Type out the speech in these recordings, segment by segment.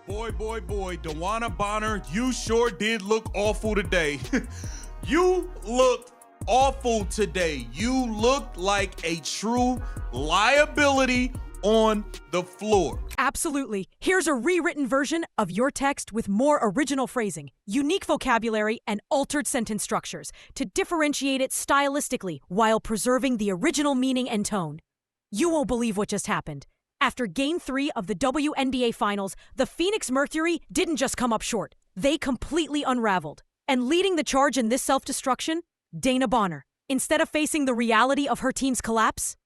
Boy, DeWanna Bonner, you sure did look awful today. You looked awful today. You looked like a true liability on the floor. Absolutely. Here's a rewritten version of your text with more original phrasing, unique vocabulary, and altered sentence structures to differentiate it stylistically while preserving the original meaning and tone. You won't believe what just happened. After Game 3 of the WNBA Finals, the Phoenix Mercury didn't just come up short. They completely unraveled. And leading the charge in this self-destruction, DeWanna Bonner. Instead of facing the reality of her team's collapse,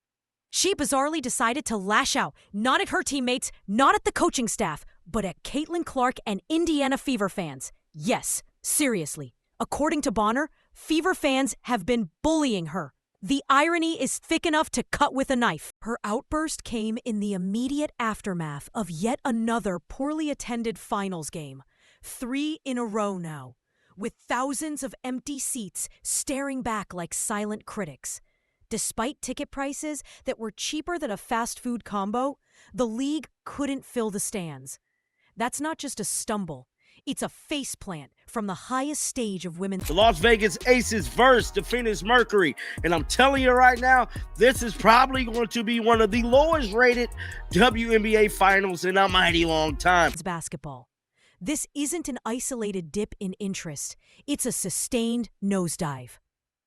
she bizarrely decided to lash out, not at her teammates, not at the coaching staff, but at Caitlin Clark and Indiana Fever fans. Yes, seriously. According to Bonner, Fever fans have been bullying her. The irony is thick enough to cut with a knife. Her outburst came in the immediate aftermath of yet another poorly attended finals game. 3 in a row now, with thousands of empty seats staring back like silent critics. Despite ticket prices that were cheaper than a fast food combo, the league couldn't fill the stands. That's not just a stumble. It's a faceplant from the highest stage of women's. The Las Vegas Aces versus the Phoenix Mercury. And I'm telling you right now, this is probably going to be one of the lowest rated WNBA Finals in a mighty long time. It's basketball. This isn't an isolated dip in interest. It's a sustained nosedive.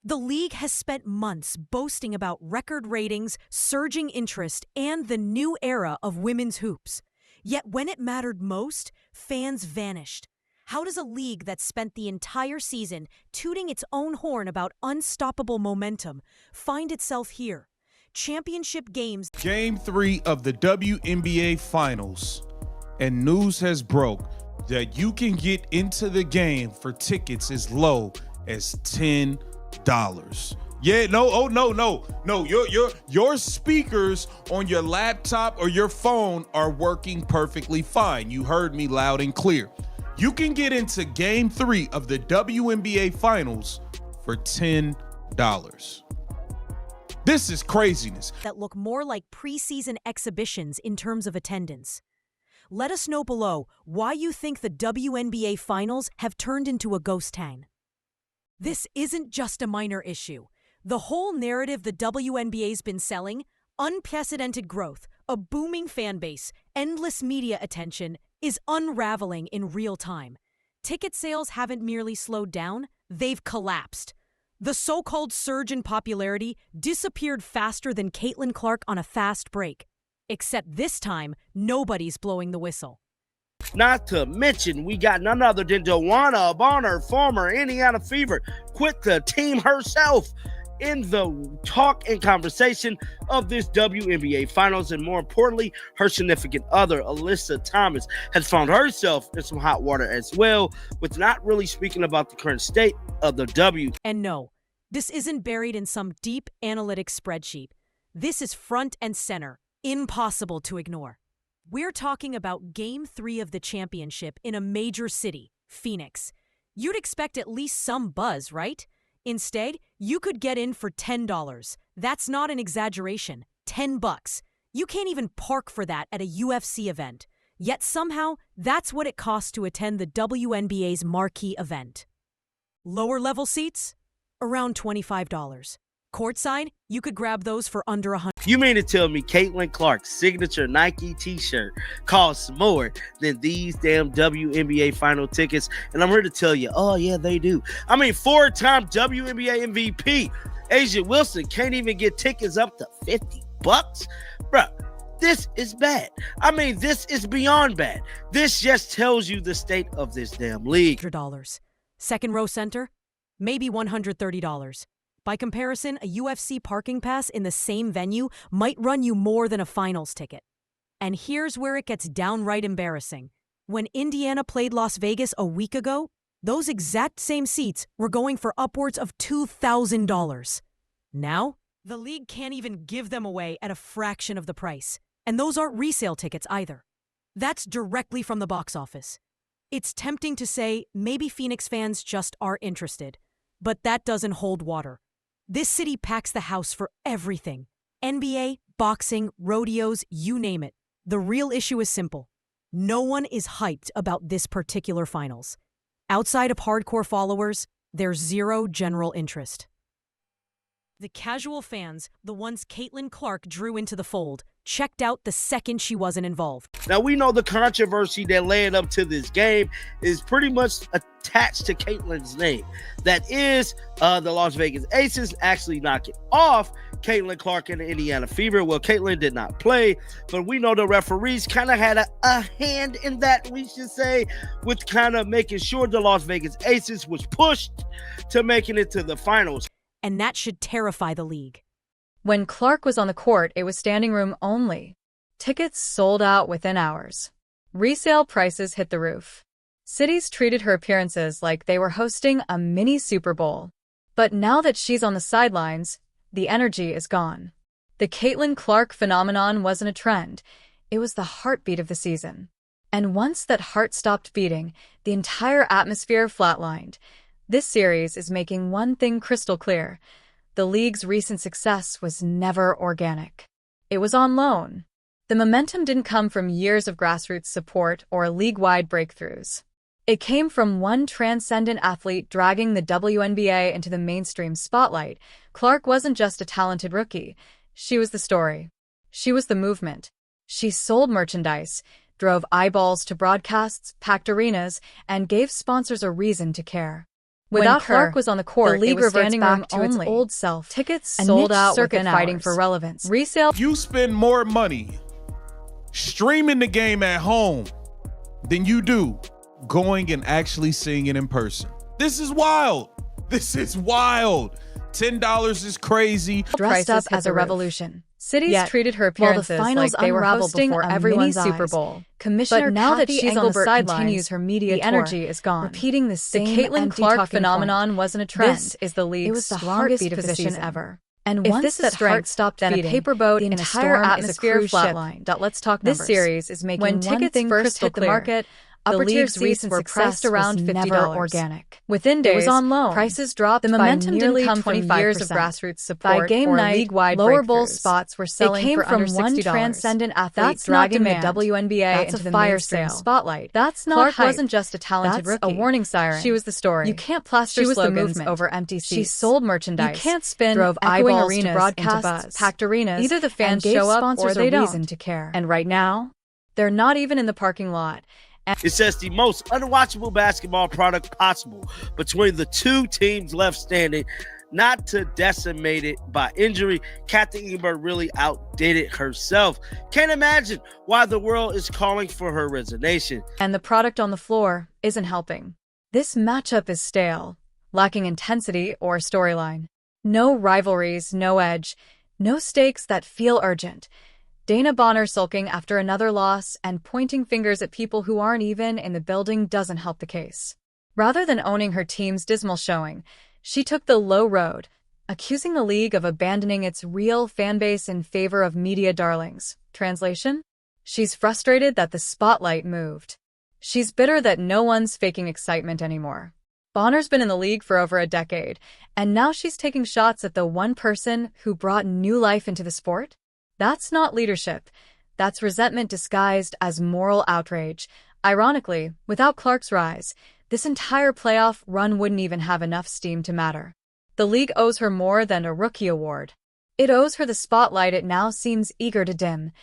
The league has spent months boasting about record ratings, surging interest, and the new era of women's hoops. Yet when it mattered most, fans vanished. How does a league that spent the entire season tooting its own horn about unstoppable momentum find itself here? Championship games. Game 3 of the WNBA Finals. And news has broke that you can get into the game for tickets as low as $10. Yeah, no. Your speakers on your laptop or your phone are working perfectly fine. You heard me loud and clear. You can get into Game 3 of the WNBA Finals for $10. This is craziness. That look more like preseason exhibitions in terms of attendance. Let us know below why you think the WNBA Finals have turned into a ghost town. This isn't just a minor issue. The whole narrative the WNBA's been selling, unprecedented growth, a booming fan base, endless media attention, is unraveling in real time. Ticket sales haven't merely slowed down, they've collapsed. The so-called surge in popularity disappeared faster than Caitlin Clark on a fast break. Except this time, nobody's blowing the whistle. Not to mention, we got none other than DeWanna Bonner, former Indiana Fever, quit the team herself in the talk and conversation of this WNBA Finals. And more importantly, her significant other, Alyssa Thomas, has found herself in some hot water as well, with not really speaking about the current state of the W. And no, this isn't buried in some deep analytics spreadsheet. This is front and center, impossible to ignore. We're talking about Game 3 of the championship in a major city, Phoenix. You'd expect at least some buzz, right? Instead, you could get in for $10. That's not an exaggeration. $10. You can't even park for that at a UFC event. Yet somehow, that's what it costs to attend the WNBA's marquee event. Lower level seats? Around $25. Courtside, you could grab those for under $100. You mean to tell me Caitlin Clark's signature Nike t-shirt costs more than these damn WNBA final tickets? And I'm here to tell you, oh yeah, they do. I mean, 4-time WNBA MVP A'ja Wilson can't even get tickets up to $50. Bruh, this is bad. I mean, this is beyond bad. This just tells you the state of this damn league. $100. Second row center, maybe $130. By comparison, a UFC parking pass in the same venue might run you more than a finals ticket. And here's where it gets downright embarrassing. When Indiana played Las Vegas a week ago, those exact same seats were going for upwards of $2,000. Now, the league can't even give them away at a fraction of the price. And those aren't resale tickets either. That's directly from the box office. It's tempting to say maybe Phoenix fans just are interested, but that doesn't hold water. This city packs the house for everything. NBA, boxing, rodeos, you name it. The real issue is simple. no one is hyped about this particular finals. Outside of hardcore followers, there's zero general interest. The casual fans, the ones Caitlin Clark drew into the fold, checked out the second she wasn't involved. Now, we know the controversy that led up to this game is pretty much attached to Caitlin's name. That is the Las Vegas Aces actually knocking off Caitlin Clark and the Indiana Fever. Well, Caitlin did not play, but we know the referees kind of had a hand in that, we should say, with kind of making sure the Las Vegas Aces was pushed to making it to the finals. And that should terrify the league. When Clark was on the court, it was standing room only. Tickets sold out within hours. Resale prices hit the roof. Cities treated her appearances like they were hosting a mini Super Bowl. But now that she's on the sidelines, the energy is gone. The Caitlin Clark phenomenon wasn't a trend. It was the heartbeat of the season. And once that heart stopped beating, the entire atmosphere flatlined. This series is making one thing crystal clear. The league's recent success was never organic. It was on loan. The momentum didn't come from years of grassroots support or league-wide breakthroughs. It came from one transcendent athlete dragging the WNBA into the mainstream spotlight. Clark wasn't just a talented rookie. She was the story. She was the movement. She sold merchandise, drove eyeballs to broadcasts, packed arenas, and gave sponsors a reason to care. Without her, Clark was on the court, the league reverts back to its old self. Tickets sold out circuit fighting for relevance. Resale. You spend more money streaming the game at home than you do going and actually seeing it in person. This is wild. This is wild. $10 is crazy. Dressed up as a revolution. Cities treated her appearances like they were hosting everyone's Super Bowl. Commissioner now that she's on the sidelines, continues her media tour. Energy is gone. Repeating the same Caitlin Clark phenomenon wasn't a trend. This is the league's strongest position ever. And if this is strength stopped, then a paper boat in a storm atmosphere flatline. Let's talk numbers. This series is making when tickets first hit the market. The league's recent success around $50 organic. Within days, it was on loan. Prices dropped. The momentum didn't come from years of grassroots support. By game night, league-wide lower bowl spots were selling for under $60. One transcendent athlete that's dragging the WNBA into the fire sale spotlight. That's not Clark wasn't just a talented rookie. A warning siren. She was the story. You can't plaster slogans over empty seats. She sold merchandise. You can't spin drove eyeballs arenas to broadcasts, packed arenas. Either the fans show up or they don't. Reason to care. And right now, they're not even in the parking lot. It says the most unwatchable basketball product possible between the two teams left standing, not to decimate it by injury. Kathy Ebert really outdid it herself. Can't imagine why the world is calling for her resignation. And the product on the floor isn't helping. This matchup is stale, lacking intensity or storyline. No rivalries, no edge, no stakes that feel urgent. DeWanna Bonner sulking after another loss and pointing fingers at people who aren't even in the building doesn't help the case. Rather than owning her team's dismal showing, she took the low road, accusing the league of abandoning its real fanbase in favor of media darlings. Translation? She's frustrated that the spotlight moved. She's bitter that no one's faking excitement anymore. Bonner's been in the league for over a decade, and now she's taking shots at the one person who brought new life into the sport? That's not leadership. That's resentment disguised as moral outrage. Ironically, without Clark's rise, this entire playoff run wouldn't even have enough steam to matter. The league owes her more than a rookie award. It owes her the spotlight it now seems eager to dim.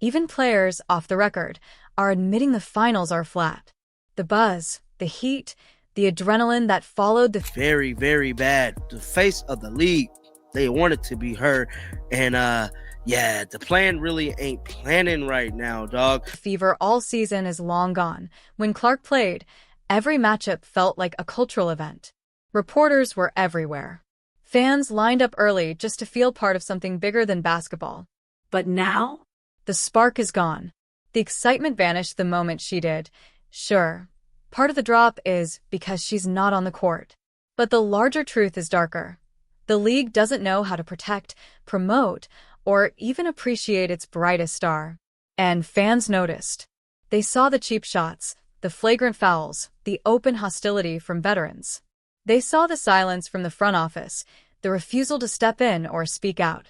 Even players, off the record, are admitting the finals are flat. The buzz, the heat, the adrenaline that followed the very, very bad. The face of the league, they want it to be her. And yeah, the plan really ain't planning right now, dog. Fever all season is long gone. When Clark played, every matchup felt like a cultural event. Reporters were everywhere. Fans lined up early just to feel part of something bigger than basketball. But now, the spark is gone. The excitement vanished the moment she did. Sure, part of the drop is because she's not on the court. But the larger truth is darker. The league doesn't know how to protect, promote, or even appreciate its brightest star. And fans noticed. They saw the cheap shots, the flagrant fouls, the open hostility from veterans. They saw the silence from the front office, the refusal to step in or speak out.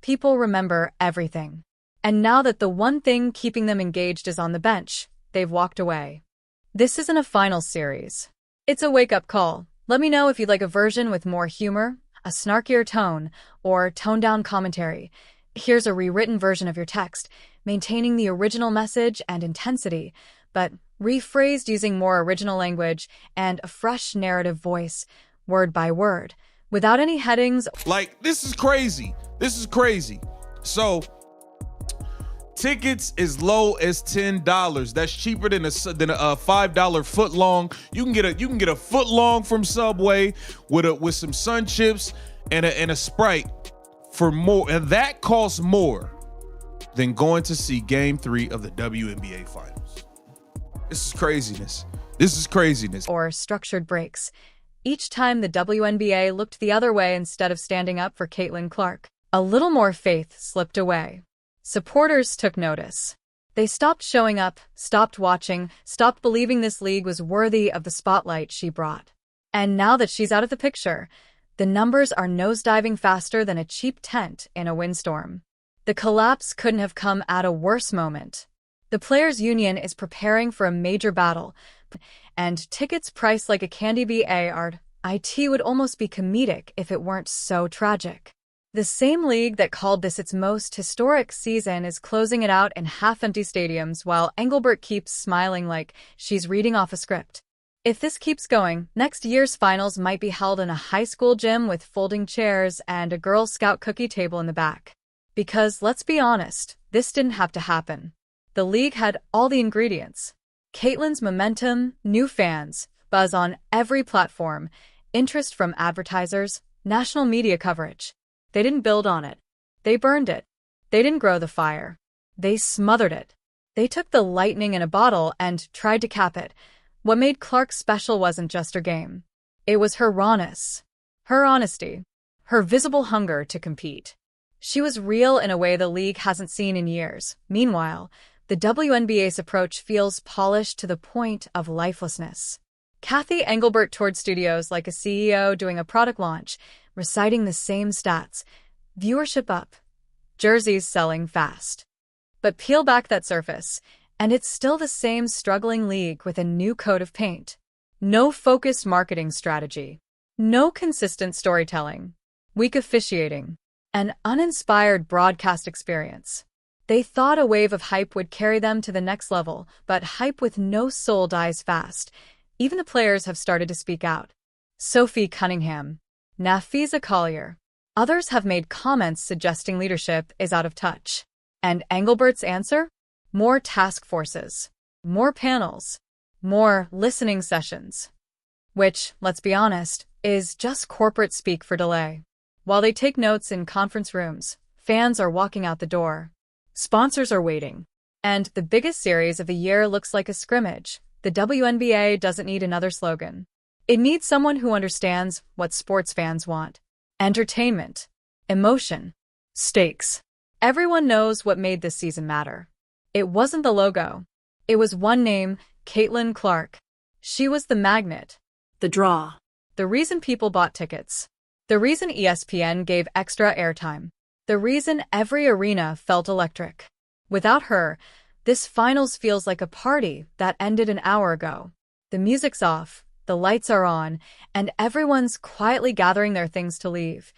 People remember everything. And now that the one thing keeping them engaged is on the bench, they've walked away. This isn't a finals series. It's a wake-up call. Let me know if you'd like a version with more humor, a snarkier tone, or toned-down commentary. Here's a rewritten version of your text, maintaining the original message and intensity, but rephrased using more original language and a fresh narrative voice, word by word, without any headings. Like, this is crazy. This is crazy. So, tickets as low as $10. That's cheaper than a $5 foot long. You can get a foot long from Subway with some Sun Chips and a Sprite for more, and that costs more than going to see Game 3 of the WNBA Finals. This is craziness. This is craziness. Or structured breaks. Each time the WNBA looked the other way instead of standing up for Caitlin Clark, a little more faith slipped away. Supporters took notice. They stopped showing up, stopped watching, stopped believing this league was worthy of the spotlight she brought. And now that she's out of the picture, the numbers are nosediving faster than a cheap tent in a windstorm. The collapse couldn't have come at a worse moment. The Players' Union is preparing for a major battle, and tickets priced like a candy bar. It would almost be comedic if it weren't so tragic. The same league that called this its most historic season is closing it out in half-empty stadiums while Engelbert keeps smiling like she's reading off a script. If this keeps going, next year's finals might be held in a high school gym with folding chairs and a Girl Scout cookie table in the back. Because, let's be honest, this didn't have to happen. The league had all the ingredients. Caitlin's momentum, new fans, buzz on every platform, interest from advertisers, national media coverage. They didn't build on it. They burned it. They didn't grow the fire. They smothered it. They took the lightning in a bottle and tried to cap it. What made Clark special wasn't just her game. It was her rawness, her honesty, her visible hunger to compete. She was real in a way the league hasn't seen in years. Meanwhile, the WNBA's approach feels polished to the point of lifelessness. Kathy Engelbert toured studios like a CEO doing a product launch, reciting the same stats. Viewership up. Jerseys selling fast. But peel back that surface, and it's still the same struggling league with a new coat of paint. No focused marketing strategy. No consistent storytelling. Weak officiating. An uninspired broadcast experience. They thought a wave of hype would carry them to the next level, but hype with no soul dies fast. Even the players have started to speak out. Sophie Cunningham. Nafisa Collier. Others have made comments suggesting leadership is out of touch. And Engelbert's answer? More task forces. More panels. More listening sessions. Which, let's be honest, is just corporate speak for delay. While they take notes in conference rooms, fans are walking out the door. Sponsors are waiting. And the biggest series of the year looks like a scrimmage. The WNBA doesn't need another slogan. It needs someone who understands what sports fans want. Entertainment. Emotion. Stakes. Everyone knows what made this season matter. It wasn't the logo. It was one name, Caitlin Clark. She was the magnet. The draw. The reason people bought tickets. The reason ESPN gave extra airtime. The reason every arena felt electric. Without her, this finals feels like a party that ended an hour ago. The music's off, the lights are on, and everyone's quietly gathering their things to leave.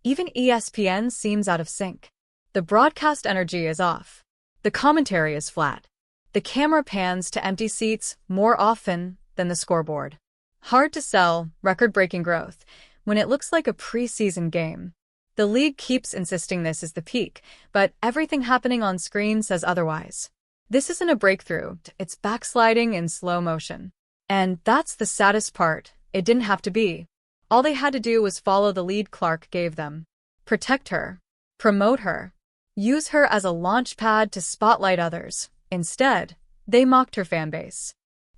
Even ESPN seems out of sync. The broadcast energy is off. The commentary is flat. The camera pans to empty seats more often than the scoreboard. Hard to sell, record-breaking growth, when it looks like a preseason game. The league keeps insisting this is the peak, but everything happening on screen says otherwise. This isn't a breakthrough, it's backsliding in slow motion. And that's the saddest part, it didn't have to be. All they had to do was follow the lead Clark gave them. Protect her. Promote her. Use her as a launch pad to spotlight others. Instead, they mocked her fanbase.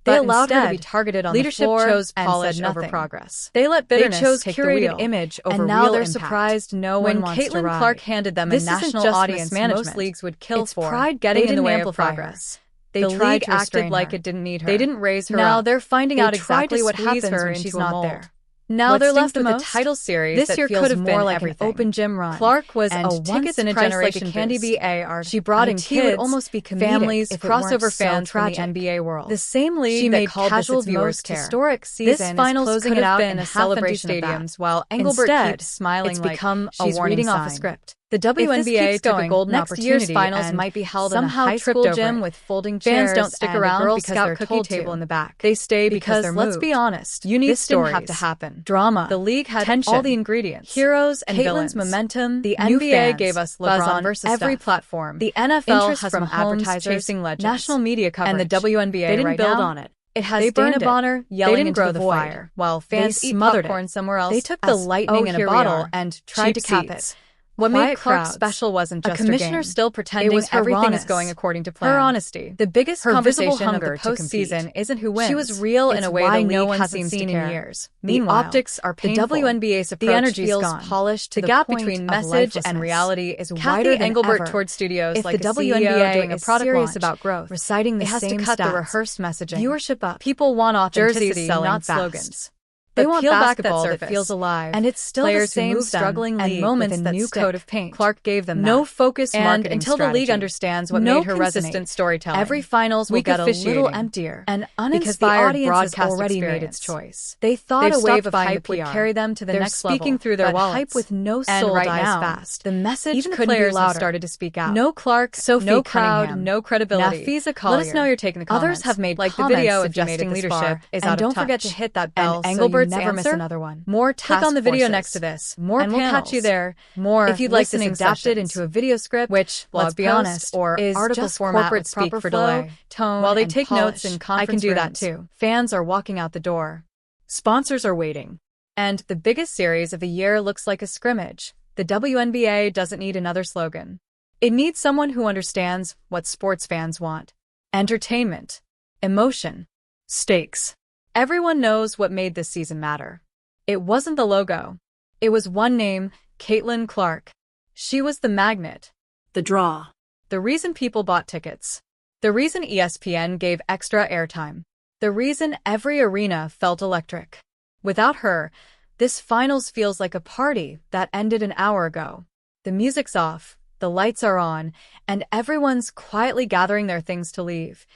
They allowed her to be targeted on the floor chose polish over progress. They let bitterness take the wheel. Image over and now real they're impact. Surprised no one wants Caitlin to ride. Clark handed them a national audience management. Most leagues would kill it's for. Pride getting in the way of progress. They tried to acted like it didn't need her. They didn't raise her. Now they're finding out exactly what happens when she's not there. Now What they're stings left the with a most? title series This that year feels could have more been like everything. an open gym run. Clark was and a tickets once-in-a-generation priced like a candy boost. BAR. She brought in Guarantee would kids, almost be comedic families, if it weren't crossover so fans from the tragic. NBA world. The same league She that made called casual this its viewers most care. historic season This finals is closing could it have out been in a half-empty celebration of stadiums that. while Engelbert Instead, keeps smiling it's like become a she's warning reading off a sign. script. The If this WNBA keeps took going, a golden next year's opportunity finals and might be held in a somehow high tripped school over gym it. with folding Fans chairs don't stick and a around Girl because Scout they're cookie told table to. in the back. They stay because because let's be honest, You need this stories, didn't have to happen. drama, The league had tension, all the ingredients: heroes and Caitlyn's villains, momentum. the New NBA fans, gave us buzz LeBron on versus every Steph. platform. The NFL Interest has from Mahomes advertisers, chasing legends. national media coverage, And the WNBA they didn't right build now, on it. It has they burned DeWanna it. Bonner They yelling didn't into grow the the void fire. while They fans eat smothered popcorn it. somewhere else. They took the as, lightning in a here we bottle are, and tried to cheap cap seats. it. What made Quiet Clark crowds. special wasn't A just commissioner her game. still pretending It was her everything rawness, is going according to plan. her honesty, The biggest her conversation visible hunger of the to compete. postseason isn't who wins. She was real in It's a way why the no league one hasn't seems seen to in care. years. The Meanwhile, optics are painful. The WNBA's approach the energy feels gone. polished to The gap point between of message and lifelessness. reality is Kathy wider than Engelbert ever. toured studios If like the a CEO WNBA doing a is product serious launch, about growth, reciting the it has same to cut the stats. rehearsed messaging. Viewership up. People want authenticity, Jerseys selling not fast. slogans. They But want peel back basketball that that surface, feels alive, and it's still players the who same move them, struggling and league moments with a that new stick. coat of paint. Clark gave them no that. focused And marketing until the league strategy. understands what No made her consistent resonate, storytelling. every finals will Weak get a little officiating. emptier, An because the uninspired audience has broadcast already made experience. its choice. They thought They've a wave stopped of buying hype the would PR. carry them to the They're next speaking level, through their but wallets. hype with no And soul right dies now, fast. the message Even the couldn't be players have louder. started to speak out. No Clark, Sophie no Cunningham, crowd, no credibility. Nafisa Collier. Let us know your take in the comments. Others have made like the comments video if you made it suggesting this leadership far. is And out of don't forget touch. to hit that bell And so you Engelbert's never miss answer? another one. More Click task on the video forces. next to this. More and we'll catch panels. you there. More if you'd like this listening adapted sessions. into a video script, which, blog let's be post, honest, or is article just format corporate with speak proper for flow, delay. tone, While they and take notes in polish. conference I can do that rooms, too. Fans are walking out the door. Sponsors are waiting. And the biggest series of the year looks like a scrimmage. The WNBA doesn't need another slogan. It needs someone who understands what sports fans want. Entertainment, emotion, stakes. Everyone knows what made this season matter. It wasn't the logo. It was one name, Caitlin Clark. She was the magnet, The draw. the reason people bought tickets, the reason ESPN gave extra airtime, the reason every arena felt electric. Without her, this finals feels like a party that ended an hour ago. The music's off, the lights are on, and everyone's quietly gathering their things to leave.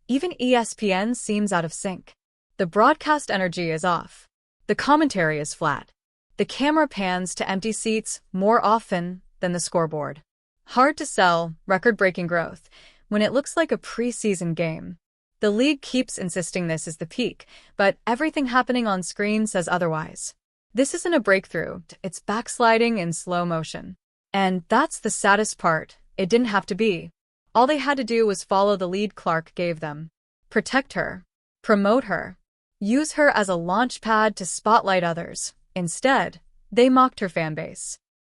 Even ESPN seems out of sync. The broadcast energy is off. The commentary is flat. The camera pans to empty seats more often than the scoreboard. Hard to sell, record-breaking growth, when it looks like a preseason game. The league keeps insisting this is the peak, but everything happening on screen says otherwise. This isn't a breakthrough, it's backsliding in slow motion. And that's the saddest part. It didn't have to be. All they had to do was follow the lead Clark gave them. Protect her. Promote her. Use her as a launch pad to spotlight others. Instead, they mocked her fanbase.